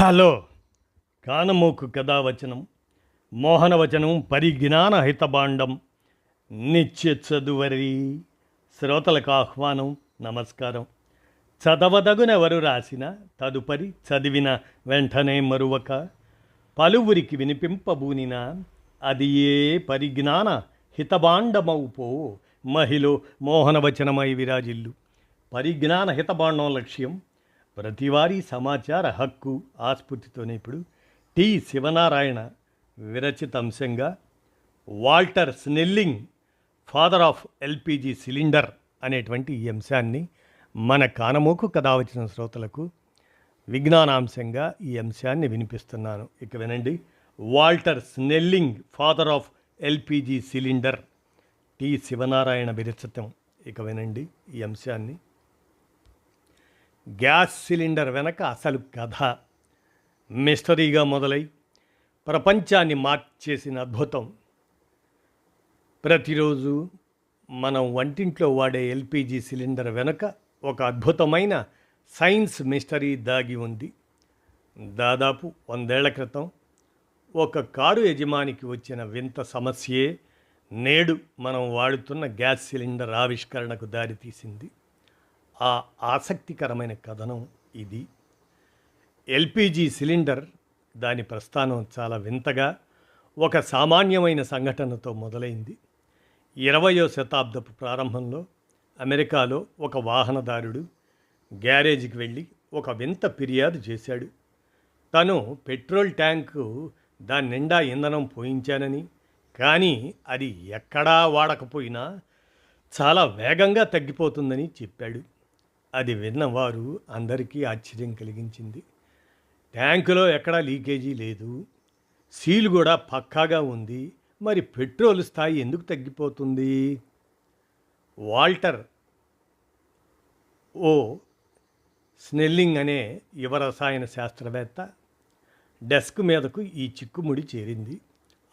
Hello కానమోకు కథావచనం మోహనవచనం పరిజ్ఞాన హితబాండం నిత్య చదువరి శ్రోతలకు ఆహ్వానం నమస్కారం. చదవదగునెవరు రాసిన తదుపరి చదివిన వెంటనే మరువక పలువురికి వినిపింపబూనిన అది ఏ పరిజ్ఞాన హితబాండమౌపో మహిళ మోహనవచనమై విరాజిల్లు. పరిజ్ఞాన హితబాండం లక్ష్యం ప్రతివారీ సమాచార హక్కు ఆస్ఫూర్తితోనే ఇప్పుడు టి శివనారాయణ విరచిత అంశంగా Walter Snelling father of LPG cylinder అనేటువంటి ఈ అంశాన్ని మన కానమోకు కథావచన శ్రోతలకు విజ్ఞానాంశంగా ఈ అంశాన్ని వినిపిస్తున్నాను. ఇక వినండి. Walter Snelling father of LPG cylinder, T Sivanarayana విరచితం. ఇక వినండి ఈ అంశాన్ని. గ్యాస్ సిలిండర్ వెనక అసలు కథ మిస్టరీగా మొదలై ప్రపంచాన్ని మార్చేసిన అద్భుతం. ప్రతిరోజు మనం వంటింట్లో వాడే ఎల్పిజి సిలిండర్ వెనుక ఒక అద్భుతమైన సైన్స్ మిస్టరీ దాగి ఉంది. దాదాపు 100 ఏళ్ల క్రితం ఒక కారు యజమానికి వచ్చిన వింత సమస్యే నేడు మనం వాడుతున్న గ్యాస్ సిలిండర్ ఆవిష్కరణకు దారితీసింది. ఆ ఆసక్తికరమైన కథనం ఇది. ఎల్పిజి సిలిండర్ దాని ప్రస్థానం చాలా వింతగా ఒక సామాన్యమైన సంఘటనతో మొదలైంది. 20వ శతాబ్దపు ప్రారంభంలో అమెరికాలో ఒక వాహనదారుడు గ్యారేజీకి వెళ్ళి ఒక వింత ఫిర్యాదు చేశాడు. తను పెట్రోల్ ట్యాంకు దాని నిండా ఇంధనం పోయించానని, కానీ అది ఎక్కడా వాడకపోయినా చాలా వేగంగా తగ్గిపోతుందని చెప్పాడు. అది విన్నవారు అందరికీ ఆశ్చర్యం కలిగించింది. ట్యాంకులో ఎక్కడా లీకేజీ లేదు, సీల్ కూడా పక్కాగా ఉంది, మరి పెట్రోల్ స్థాయి ఎందుకు తగ్గిపోతుంది? వాల్టర్ ఓ స్నెల్లింగ్ అనే యువ రసాయన శాస్త్రవేత్త డెస్క్ మీదకు ఈ చిక్కుముడి చేరింది.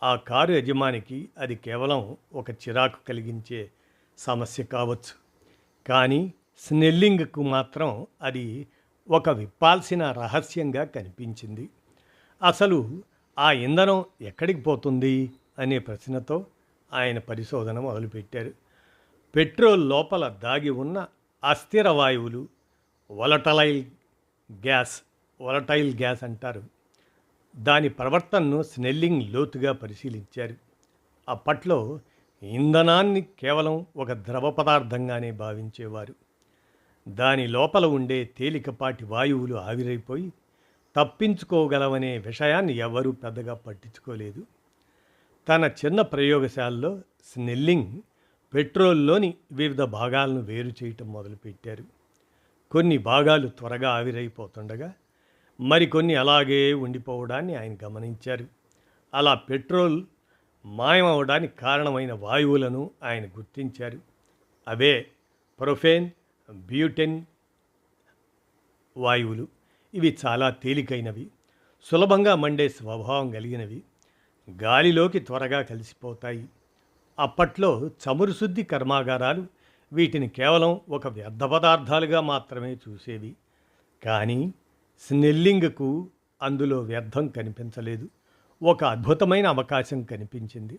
ఆ కారు యజమానికి అది కేవలం ఒక చిరాకు కలిగించే సమస్య కావచ్చు, కానీ స్నెల్లింగ్కు మాత్రం అది ఒక విప్పాల్సిన రహస్యంగా కనిపించింది. అసలు ఆ ఇంధనం ఎక్కడికి పోతుంది అనే ప్రశ్నతో ఆయన పరిశోధన మొదలుపెట్టారు. పెట్రోల్ లోపల దాగి ఉన్న అస్థిర వాయువులు వొలటైల్ గ్యాస్ అంటారు. దాని ప్రవర్తనను స్నెల్లింగ్ లోతుగా పరిశీలించారు. అప్పట్లో ఇంధనాన్ని కేవలం ఒక ద్రవ పదార్థంగానే భావించేవారు. దాని లోపల ఉండే తేలికపాటి వాయువులు ఆవిరైపోయి తప్పించుకోగలవనే విషయాన్ని ఎవరూ పెద్దగా పట్టించుకోలేదు. తన చిన్న ప్రయోగశాలలో స్నెల్లింగ్ పెట్రోల్లోని వివిధ భాగాలను వేరు చేయటం మొదలుపెట్టారు. కొన్ని భాగాలు త్వరగా ఆవిరైపోతుండగా మరికొన్ని అలాగే ఉండిపోవడాన్ని ఆయన గమనించారు. అలా పెట్రోల్ మాయమవడానికి కారణమైన వాయువులను ఆయన గుర్తించారు. అవే ప్రొఫేన్, బ్యూటెన్ వాయువులు. ఇవి చాలా తేలికైనవి, సులభంగా మండే స్వభావం కలిగినవి, గాలిలోకి త్వరగా కలిసిపోతాయి. అప్పట్లో చమురు శుద్ధి కర్మాగారాలు వీటిని కేవలం ఒక వ్యర్థ పదార్థాలుగా మాత్రమే చూసేవి. కానీ స్నెల్లింగ్కు అందులో వ్యర్థం కనిపించలేదు. ఒక అద్భుతమైన అవకాశం కనిపించింది.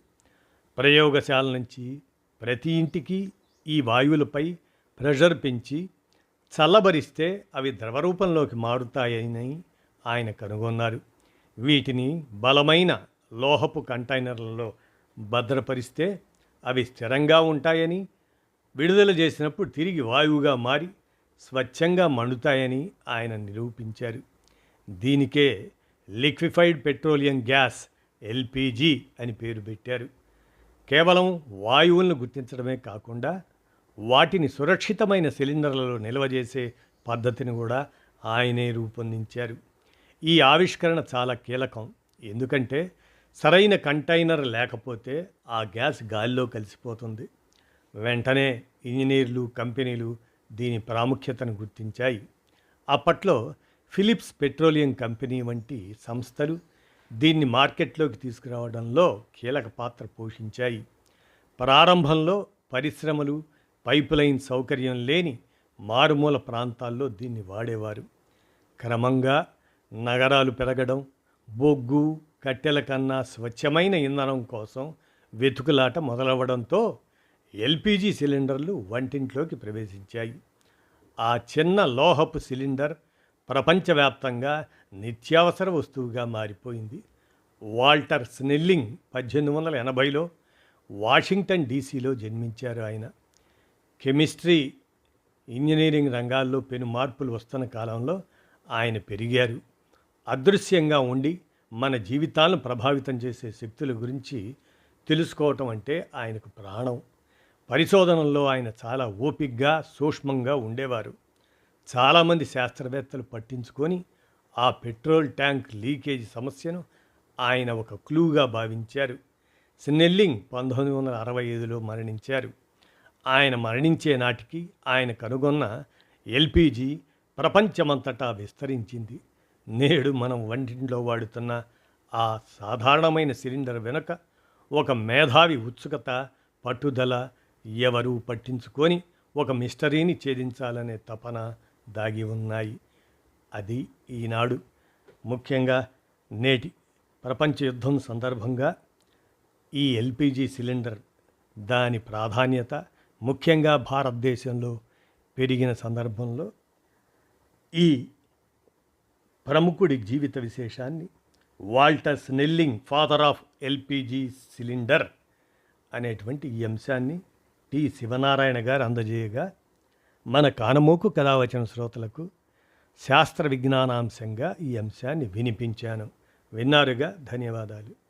ప్రయోగశాల నుంచి ప్రతి ఇంటికి ఈ వాయువులపై ప్రెషర్ పెంచి చల్లబరిస్తే అవి ద్రవరూపంలోకి మారుతాయని ఆయన కనుగొన్నారు. వీటిని బలమైన లోహపు కంటైనర్లలో భద్రపరిస్తే అవి స్థిరంగా ఉంటాయని, విడుదల చేసినప్పుడు తిరిగి వాయువుగా మారి స్వచ్ఛంగా మండుతాయని ఆయన నిరూపించారు. దీనికే లిక్విఫైడ్ పెట్రోలియం గ్యాస్ ఎల్పిజి అని పేరు పెట్టారు. కేవలం వాయువులను గుర్తించడమే కాకుండా వాటిని సురక్షితమైన సిలిండర్లలో నిల్వ చేసే పద్ధతిని కూడా ఆయనే రూపొందించారు. ఈ ఆవిష్కరణ చాలా కీలకం, ఎందుకంటే సరైన కంటైనర్ లేకపోతే ఆ గ్యాస్ గాలిలో కలిసిపోతుంది. వెంటనే ఇంజనీర్లు, కంపెనీలు దీని ప్రాముఖ్యతను గుర్తించాయి. అప్పట్లో ఫిలిప్స్ పెట్రోలియం కంపెనీ వంటి సంస్థలు దీన్ని మార్కెట్లోకి తీసుకురావడంలో కీలక పాత్ర పోషించాయి. ప్రారంభంలో పరిశ్రమలు, పైపులైన్ సౌకర్యం లేని మారుమూల ప్రాంతాల్లో దీన్ని వాడేవారు. క్రమంగా నగరాలు పెరగడం, బొగ్గు, కట్టెల కన్నా స్వచ్ఛమైన ఇంధనం కోసం వెతుకులాట మొదలవడంతో ఎల్పిజి సిలిండర్లు వంటింట్లోకి ప్రవేశించాయి. ఆ చిన్న లోహపు సిలిండర్ ప్రపంచవ్యాప్తంగా నిత్యావసర వస్తువుగా మారిపోయింది. వాల్టర్ స్నెల్లింగ్ 1880లో వాషింగ్టన్ డీసీలో జన్మించారు. ఆయన కెమిస్ట్రీ, ఇంజనీరింగ్ రంగాల్లో పెను మార్పులు వస్తున్న కాలంలో ఆయన పెరిగారు. అదృశ్యంగా ఉండి మన జీవితాలను ప్రభావితం చేసే శక్తుల గురించి తెలుసుకోవటం అంటే ఆయనకు ప్రాణం. పరిశోధనల్లో ఆయన చాలా ఓపికగా, సూక్ష్మంగా ఉండేవారు. చాలామంది శాస్త్రవేత్తలు పట్టించుకొని ఆ పెట్రోల్ ట్యాంక్ లీకేజ్ సమస్యను ఆయన ఒక క్లూగా భావించారు. స్నెల్లింగ్ 1965లో మరణించారు. ఆయన మరణించే నాటికి ఆయన కనుగొన్న ఎల్పిజి ప్రపంచమంతటా విస్తరించింది. నేడు మనం వంటింట్లో వాడుతున్న ఆ సాధారణమైన సిలిండర్ వెనుక ఒక మేధావి ఉత్సుకత, పట్టుదల, ఎవరూ పట్టించుకొని ఒక మిస్టరీని ఛేదించాలనే తపన దాగి ఉన్నాయి. అది ఈనాడు, ముఖ్యంగా నేటి ప్రపంచ యుద్ధం సందర్భంగా ఈ ఎల్పిజి సిలిండర్, దాని ప్రాధాన్యత ముఖ్యంగా భారతదేశంలో పెరిగిన సందర్భంలో ఈ ప్రముఖుడి జీవిత విశేషాన్ని Walter Snelling, father of LPG cylinder అనేటువంటి ఈ అంశాన్ని టి శివనారాయణ గారు అందజేయగా, మన కానమోకు కథావచన శ్రోతలకు శాస్త్ర విజ్ఞానాంశంగా ఈ అంశాన్ని వినిపించాను. విన్నారుగా, ధన్యవాదాలు.